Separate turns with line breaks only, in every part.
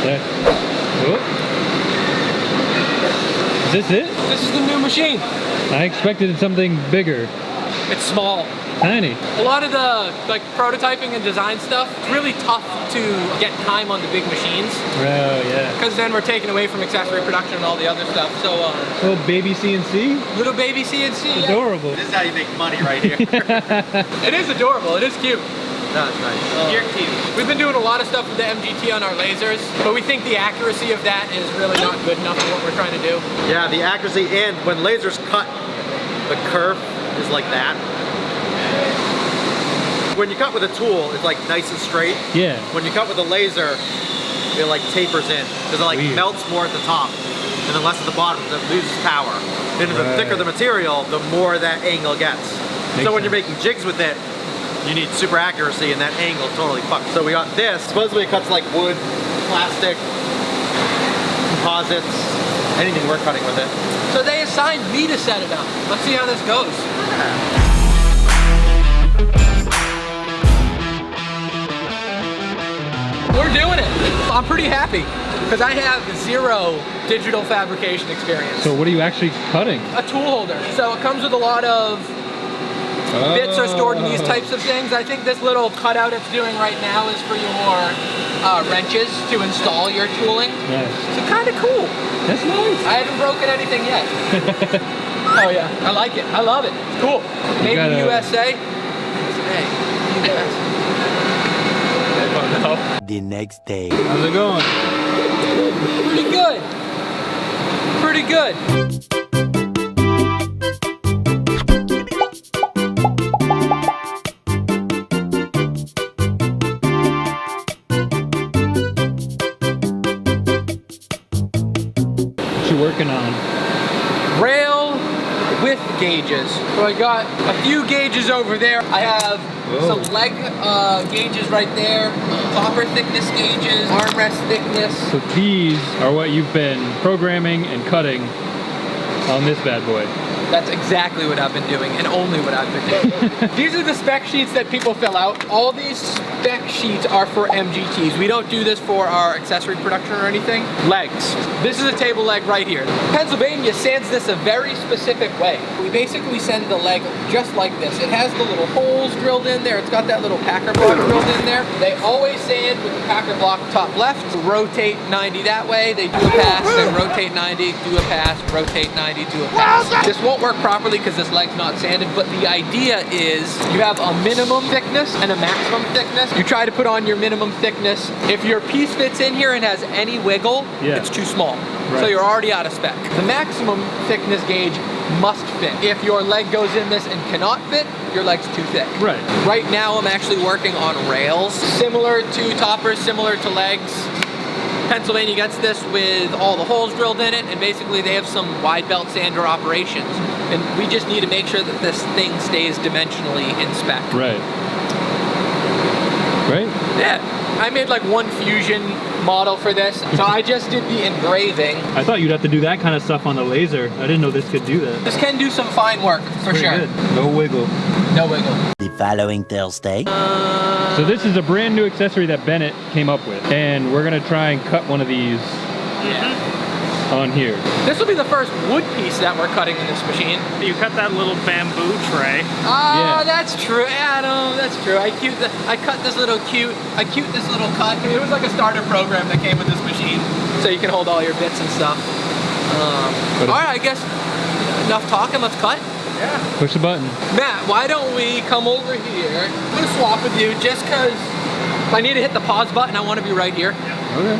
There. Oh. Is this it?
This is the new machine.
I expected something bigger.
It's small.
Tiny.
A lot of the prototyping and design stuff, it's really tough to get time on the big machines.
Oh yeah.
Because then we're taken away from accessory production and all the other stuff. So
little baby CNC?
Little baby CNC.
Adorable.
This is how you make money right here.
It is adorable. It is cute.
That's nice.
You're cute. We've been doing a lot of stuff with the MGT on our lasers, but we think the accuracy of that is really not good enough for what we're trying to do.
Yeah, the accuracy, and when lasers cut, the curve is like that. When you cut with a tool, it's like nice and straight.
Yeah.
When you cut with a laser, it like tapers in, because it like melts more at the top, and then less at the bottom, because it loses power. And the thicker the material, the more that angle gets. So when you're making jigs with it, you need super accuracy, and that angle totally fucks. So we got this. Supposedly it cuts like wood, plastic, composites, anything we're cutting with it.
So they assigned me to set it up. Let's see how this goes. We're doing it. I'm pretty happy because I have zero digital fabrication experience.
So what are you actually cutting?
A tool holder. So it comes with a lot of bits are stored in these types of things. I think this little cutout it's doing right now is for your wrenches to install your tooling.
Nice.
So kind of cool.
That's nice.
I haven't broken anything yet. Oh yeah, I like it. I love it. It's cool. Made in the USA.
The next day.
How's it going?
Pretty good. Pretty good.
What you working on?
Rail with gauges. So I got a few gauges over there. I have some leg gauges right there, copper thickness gauges, armrest thickness.
So these are what you've been programming and cutting on this bad boy.
That's exactly what I've been doing, and only what I've been doing. These are the spec sheets that people fill out. All these spec sheets are for MGTs. We don't do this for our accessory production or anything. Legs. This is a table leg right here. Pennsylvania sands this a very specific way. We basically sand the leg just like this. It has the little holes drilled in there. It's got that little packer block drilled in there. They always sand with the packer block top left, rotate 90 that way. They do a pass, then rotate 90, do a pass, rotate 90, do a pass. This won't work properly because this leg's not sanded, but the idea is you have a minimum thickness and a maximum thickness. You try to put on your minimum thickness. If your piece fits in here and has any wiggle, it's too small. Right. So you're already out of spec. The maximum thickness gauge must fit. If your leg goes in this and cannot fit, your leg's too thick.
Right.
Right now I'm actually working on rails, similar to toppers, similar to legs. Pennsylvania gets this with all the holes drilled in it, and basically they have some wide belt sander operations, and we just need to make sure that this thing stays dimensionally in spec.
Right. Right?
Yeah. I made like one fusion model for this, so I just did the engraving.
I thought you'd have to do that kind of stuff on the laser. I didn't know this could do that.
This can do some fine work, for sure.
Good. No wiggle.
No wiggle.
The following Thursday.
So this is a brand new accessory that Bennett came up with, and we're gonna try and cut one of these on here.
This will be the first wood piece that we're cutting in this machine.
You cut that little bamboo tray.
Oh, that's true, Adam. That's true. I cute this little cut. It was like a starter program that came with this machine, so you can hold all your bits and stuff. All right, I guess enough talking. Let's cut.
Yeah. Push the button.
Matt, why don't we come over here? I'm gonna swap with you just because if I need to hit the pause button, I want to be right here.
Yeah. Okay.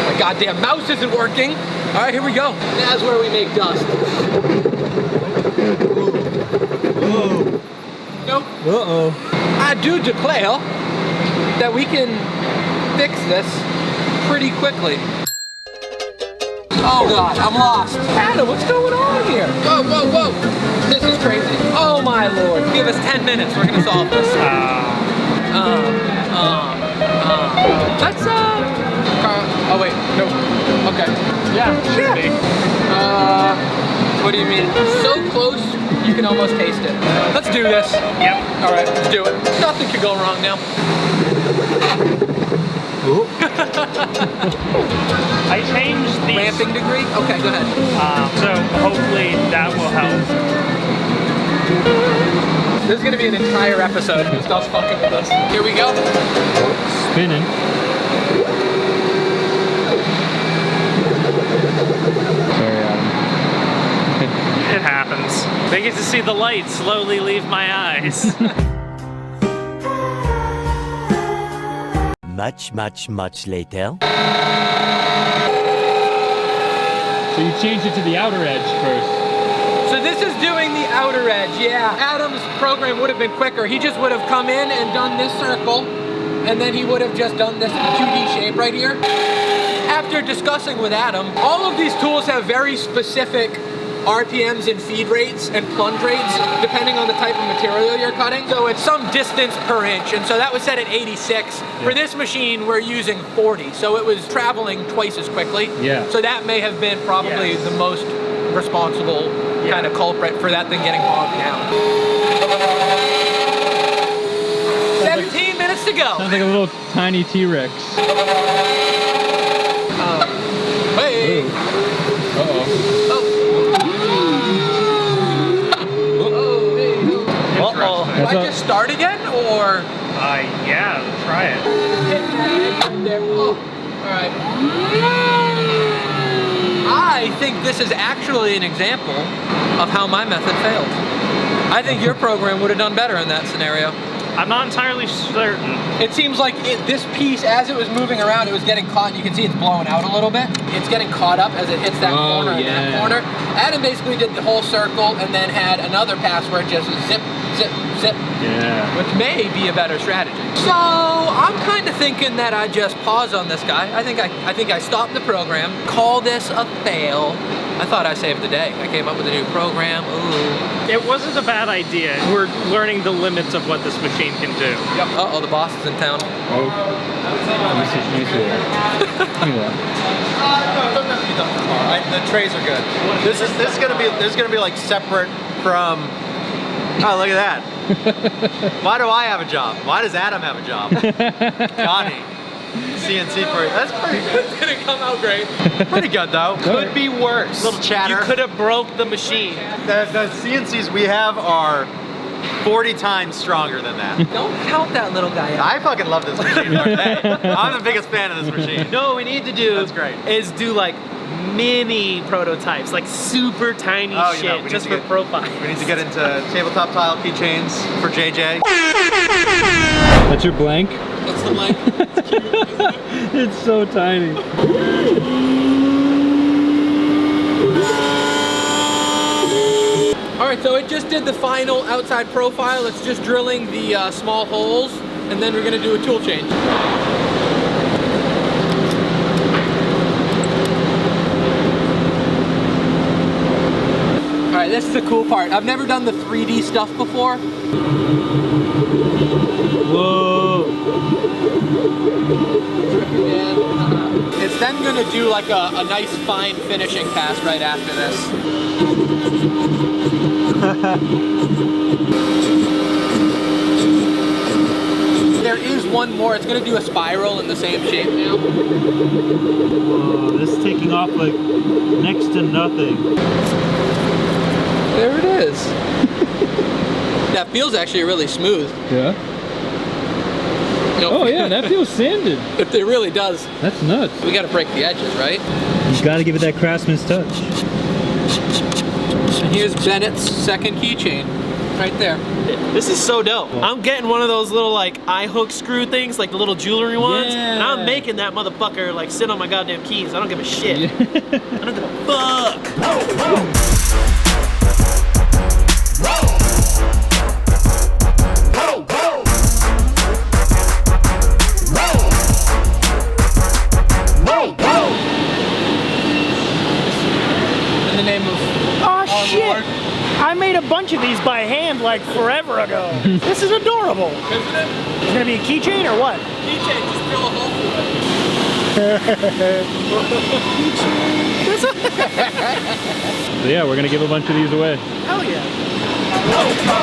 My goddamn mouse isn't working. All right, here we go. That's where we make dust.
Whoa.
Nope.
Uh-oh.
I do declare that we can fix this pretty quickly. Oh God, I'm lost. Adam, what's going on here? Whoa, whoa, whoa. This is crazy. Oh my Lord. Give us 10 minutes, we're gonna solve this. Let's, oh wait, no. Okay.
Yeah, should be.
What do you mean? So close You can almost taste it. Let's do this.
Yep.
All right, let's do it. Nothing could go wrong now.
I changed these.
Ramping degree? Okay, go ahead.
So hopefully that will help.
This is gonna be an entire episode of just us fucking with us. Here we go.
Spinning. Sorry, Adam.
It happens. They get to see the light slowly leave my eyes.
Much later.
So you changed it to the outer edge first.
So this is doing the outer edge, yeah. Adam's program would have been quicker. He just would have come in and done this circle, and then he would have just done this 2D shape right here. After discussing with Adam, all of these tools have very specific RPMs and feed rates and plunge rates, depending on the type of material you're cutting. So it's some distance per inch, and so that was set at 86. For this machine, we're using 40, so it was traveling twice as quickly.
Yeah.
So that may have been probably the most responsible kind of culprit for that thing getting bogged down. 17 minutes to go.
Sounds like a little tiny T-Rex.
Hey.
Uh-oh.
Do I just start again, or?
Yeah, try it.
Oh, all right. I think this is actually an example of how my method failed. I think your program would have done better in that scenario.
I'm not entirely certain.
It seems like this piece, as it was moving around, it was getting caught. You can see it's blowing out a little bit. It's getting caught up as it hits that corner and that corner. Adam basically did the whole circle and then had another pass where it just zip, zip, zip.
Yeah.
Which may be a better strategy. So I'm kind of thinking that I just pause on this guy. I think I stopped the program. Call this a fail. I thought I saved the day. I came up with a new program. Ooh.
It wasn't a bad idea. We're learning the limits of what this machine can do.
Yep. Uh-oh, the boss is in town.
Oh. Let me see that.
No, it doesn't have to be done tomorrow. The trays are good. This is gonna be like separate from. Oh, look at that. Why do I have a job? Why does Adam have a job? Johnny. CNC for that's pretty good.
Didn't come out great.
Pretty good though.
Could be worse.
Little chatter.
You could have broke the machine.
The CNCs we have are 40 times stronger than that.
Don't count that little guy out.
I fucking love this machine. I'm the biggest fan of this machine.
No, what we need to do
That's great.
is do like mini prototypes, like super tiny shit,
we
just
need to
for profile.
We need to get into tabletop tile keychains for JJ.
That's your blank?
That's the blank. It's cute, isn't it?
It's so tiny.
All right, so it just did the final outside profile. It's just drilling the small holes, and then we're gonna do a tool change. All right, this is the cool part. I've never done the 3D stuff before.
Whoa.
It's then gonna do like a nice fine finishing pass right after this. There is one more. It's gonna do a spiral in the same shape now.
Whoa, this is taking off like next to nothing.
There it is. That feels actually really smooth.
Yeah.
You know,
Oh yeah, that feels sanded.
It really does.
That's nuts.
We gotta break the edges, right?
You gotta give it that craftsman's touch.
And here's Bennett's second keychain. Right there.
This is so dope. I'm getting one of those little like eye hook screw things, like the little jewelry ones, and I'm making that motherfucker like sit on my goddamn keys. I don't give a shit. I don't give a fuck.
In the name of
Oh shit! I made a bunch of these by hand like forever ago. This is adorable.
Isn't it?
It's gonna be a keychain or what?
Keychain, just drill a hole through it.
So yeah, we're gonna give a bunch of these away.
Hell yeah.
Whoa.